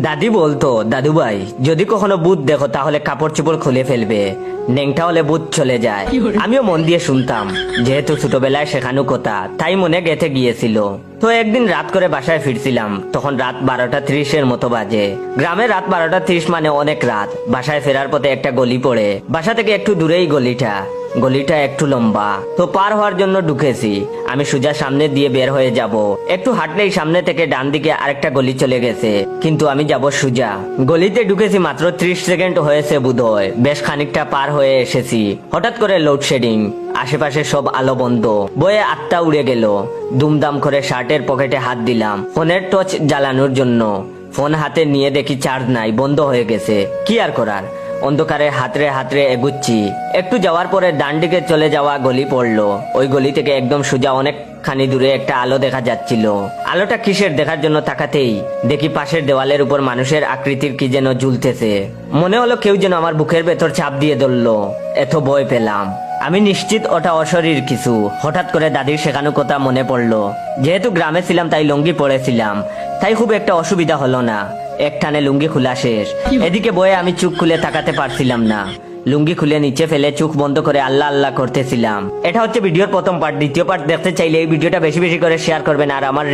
দাদি বলতো, দাদু ভাই যদি কখনো ভূত দেখো তাহলে কাপড় চোপড় খুলে ফেলবে, নেংটা হলে ভূত চলে যায়। আমিও মন দিয়ে শুনতাম, যেহেতু ছোটবেলায় শেখানো কথা তাই মনে গেঁথে গিয়েছিল। তো একদিন রাত করে বাসায় ফিরছিলাম, তখন রাত 12:30 মতো বাজে। গ্রামে রাত 12:30 মানে অনেক রাত। বাসায় ফেরার পথে একটা গলি পড়ে, বাসা থেকে একটু দূরেই গলিটা একটু লম্বা, তো পার হওয়ার জন্য ঢুকেছি। আমি সোজা সামনে দিয়ে বের হয়ে যাব, একটু হাঁটলেই সামনে থেকে ডান দিকে আরেকটা গলি চলে গেছে, কিন্তু আমি যাব সোজা। গলিতে ঢুকেছি মাত্র 30 সেকেন্ড হয়েছে বোধহয়, বেশ খানিকটা পার হয়ে এসেছি। হঠাৎ করে লোডশেডিং, আশেপাশে সব আলো বন্ধ, বয়ে আত্মা উড়ে গেল। দুমদাম করে শার্টের পকেটে হাত দিলাম ফোনের টর্চ জ্বালানোর জন্য। ফোন হাতে নিয়ে দেখি চার্জ নাই, বন্ধ হয়ে গেছে। কি আর করার, অন্ধকারে হাতরে হাতরে এগুচ্ছি। একটু যাওয়ার পরে ডান দিকে চলে যাওয়া গলি পড়লো। ওই গলি থেকে একদম সোজা অনেকখানি দূরে একটা আলো দেখা যাচ্ছিল। আলোটা কিসের দেখার জন্য তাকাতেই দেখি পাশের দেওয়ালের উপর মানুষের আকৃতির কি যেন ঝুলতেছে। মনে হলো কেউ যেন আমার বুকের ভেতর চাপ দিয়ে ধরলো। এত ভয় পেলাম, আমি নিশ্চিত ওটা অশরীর কিছু। হঠাৎ করে দাদির শেখানো কথা মনে পড়লো। যেহেতু গ্রামে ছিলাম তাই লুঙ্গি পরেছিলাম, তাই খুব একটা অসুবিধা হলো না। এক টানে লুঙ্গি খোলা শেষ। এদিকে বয়ে আমি চোখ খুলে তাকাতে পারছিলাম না। লুঙ্গি খুলে নিচে ফেলে চোখ বন্ধ করে আল্লাহ আল্লাহ করতেছিলাম। এটা হচ্ছে ভিডিওর প্রথম পার্ট। দ্বিতীয় পার্ট দেখতে চাইলে এই ভিডিওটা বেশি বেশি করে শেয়ার করবেন। আর আমার